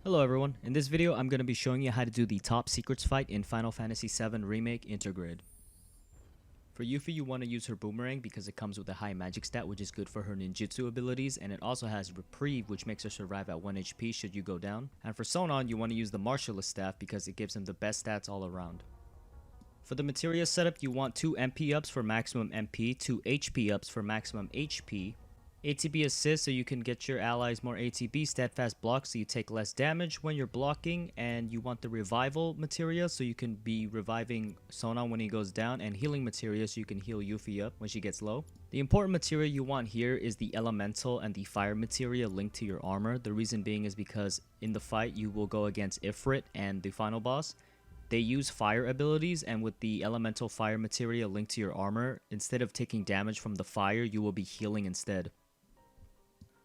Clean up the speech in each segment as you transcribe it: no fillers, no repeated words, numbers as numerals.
Hello everyone, in this video I'm going to be showing you how to do the top secrets fight in Final Fantasy VII Remake INTERGRADE. For Yuffie you want to use her boomerang because it comes with a high magic stat which is good for her ninjutsu abilities, and it also has reprieve which makes her survive at 1 HP should you go down. And for Sonon you want to use the martialist staff because it gives him the best stats all around. For the Materia setup you want 2 MP ups for maximum MP, 2 HP ups for maximum HP, ATB assist so you can get your allies more ATB, steadfast block so you take less damage when you're blocking, and you want the revival materia so you can be reviving Sonon when he goes down, and healing materia so you can heal Yuffie up when she gets low. The important materia you want here is the elemental and the fire materia linked to your armor. The reason being is because in the fight you will go against Ifrit and the final boss. They use fire abilities, and with the elemental fire materia linked to your armor, instead of taking damage from the fire you will be healing instead.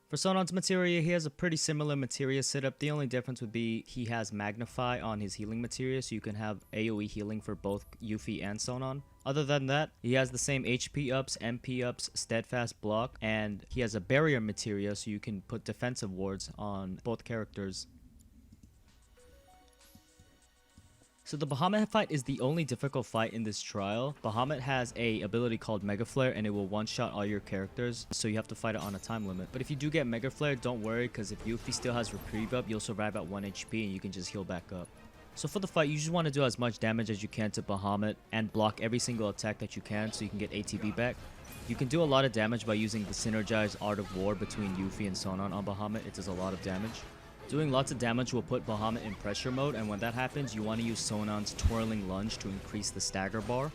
For Sonon's materia, he has a pretty similar materia setup. The only difference would be he has Magnify on his healing materia, so you can have AoE healing for both Yuffie and Sonon. Other than that, he has the same HP ups, MP ups, steadfast block, and he has a barrier materia so you can put defensive wards on both characters. So the Bahamut fight is the only difficult fight in this trial. Bahamut has a ability called Mega Flare and it will one-shot all your characters, so you have to fight it on a time limit. But if you do get Mega Flare, don't worry, because if Yuffie still has reprieve up, you'll survive at 1 HP and you can just heal back up. So for the fight, you just want to do as much damage as you can to Bahamut and block every single attack that you can so you can get ATB back. You can do a lot of damage by using the synergized Art of War between Yuffie and Sonon on Bahamut. It does a lot of damage. Doing lots of damage will put Bahamut in pressure mode, and when that happens, you want to use Sonon's Twirling Lunge to increase the stagger bar.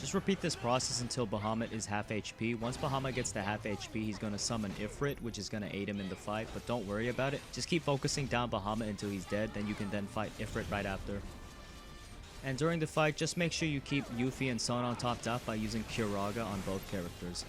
Just repeat this process until Bahamut is half HP. Once Bahamut gets to half HP, he's going to summon Ifrit, which is going to aid him in the fight, but don't worry about it. Just keep focusing down Bahamut until he's dead, then you can then fight Ifrit right after. And during the fight, just make sure you keep Yuffie and Sonon topped up by using Curaga on both characters.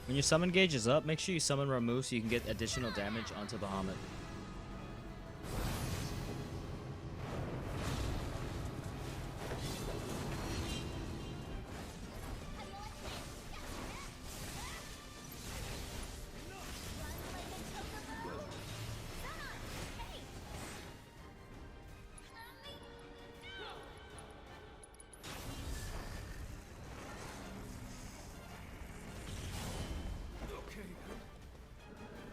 When your summon gauge is up, make sure you summon Ramuh so you can get additional damage onto Bahamut.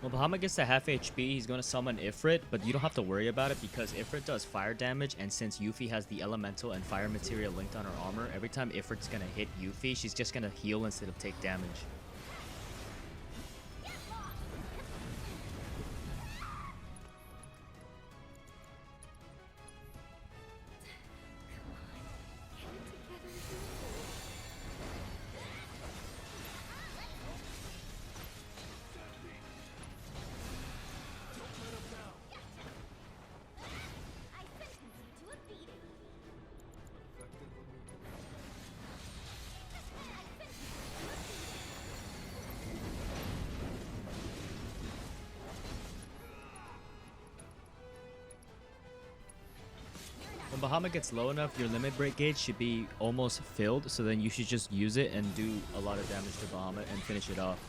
When Bahamut gets to half HP, he's going to summon Ifrit, but you don't have to worry about it because Ifrit does fire damage, and since Yuffie has the elemental and fire materia linked on her armor, every time Ifrit's going to hit Yuffie, she's just going to heal instead of take damage. When Bahamut gets low enough, your limit break gauge should be almost filled, so then you should just use it and do a lot of damage to Bahamut and finish it off.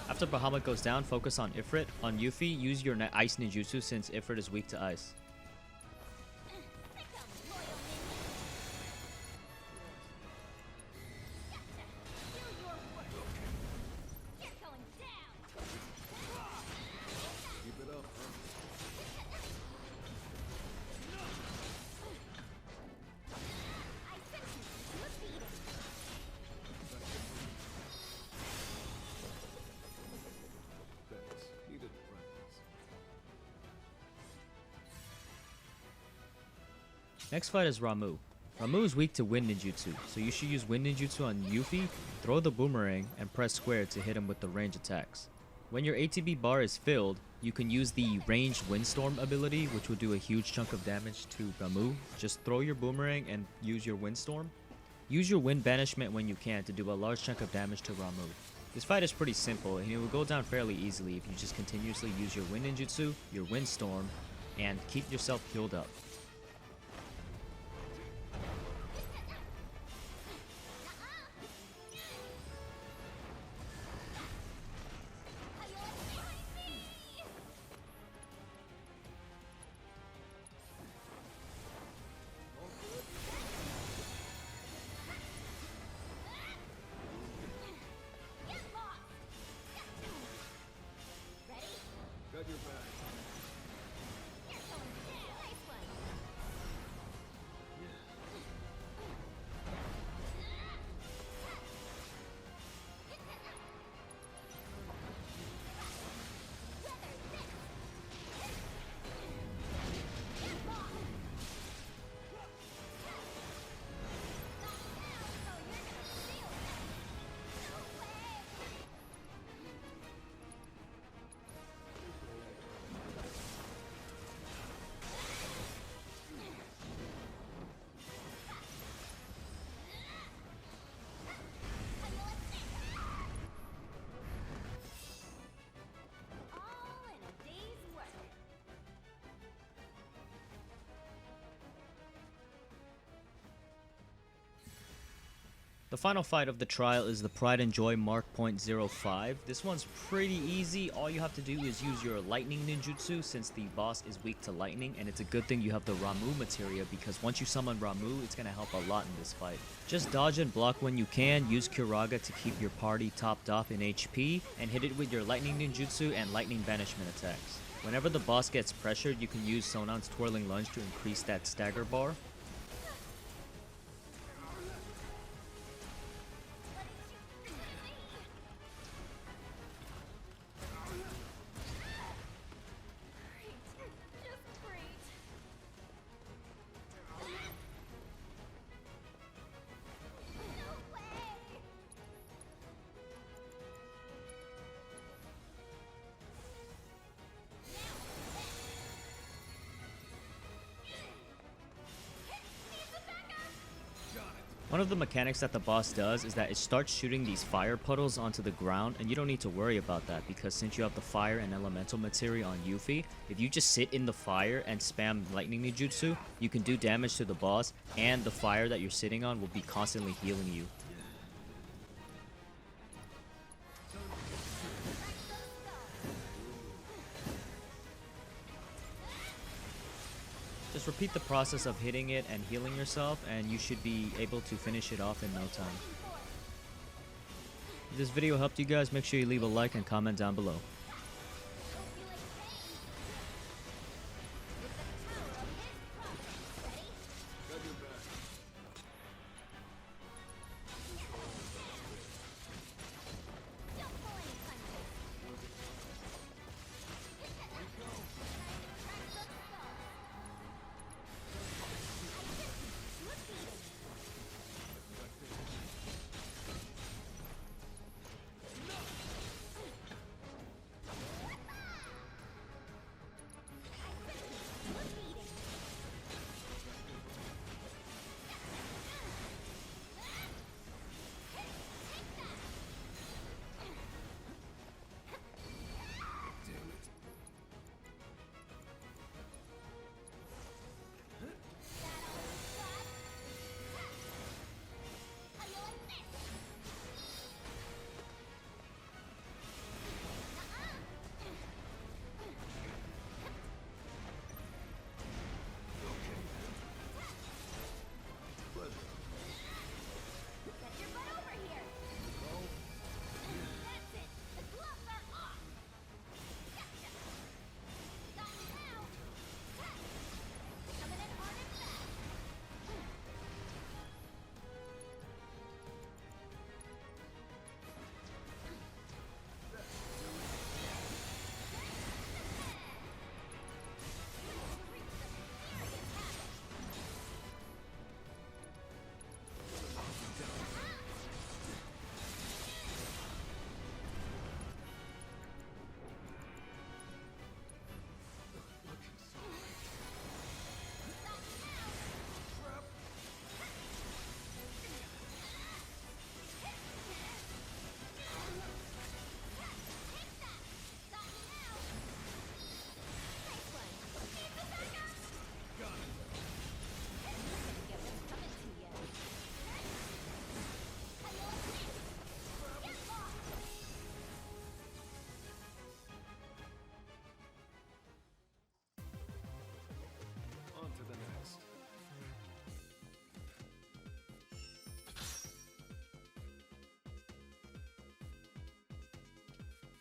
After Bahamut goes down, focus on Ifrit. On Yuffie, use your ice ninjutsu since Ifrit is weak to ice. Next fight is Ramuh. Ramuh is weak to wind ninjutsu, so you should use wind ninjutsu on Yuffie, throw the boomerang, and press square to hit him with the range attacks. When your ATB bar is filled, you can use the ranged windstorm ability, which will do a huge chunk of damage to Ramuh. Just throw your boomerang and use your windstorm. Use your wind banishment when you can to do a large chunk of damage to Ramuh. This fight is pretty simple, and it will go down fairly easily if you just continuously use your wind ninjutsu, your windstorm, and keep yourself healed up. The final fight of the trial is the Pride and Joy Mark .05. This one's pretty easy. All you have to do is use your lightning ninjutsu since the boss is weak to lightning, and it's a good thing you have the Ramuh materia because once you summon Ramuh, it's gonna help a lot in this fight. Just dodge and block when you can, use Kuraga to keep your party topped off in HP, and hit it with your lightning ninjutsu and lightning banishment attacks. Whenever the boss gets pressured, you can use Sonon's twirling lunge to increase that stagger bar. One of the mechanics that the boss does is that it starts shooting these fire puddles onto the ground, and you don't need to worry about that because since you have the fire and elemental materia on Yuffie, if you just sit in the fire and spam lightning ninjutsu, you can do damage to the boss, and the fire that you're sitting on will be constantly healing you. Just repeat the process of hitting it and healing yourself, and you should be able to finish it off in no time. If this video helped you guys, make sure you leave a like and comment down below.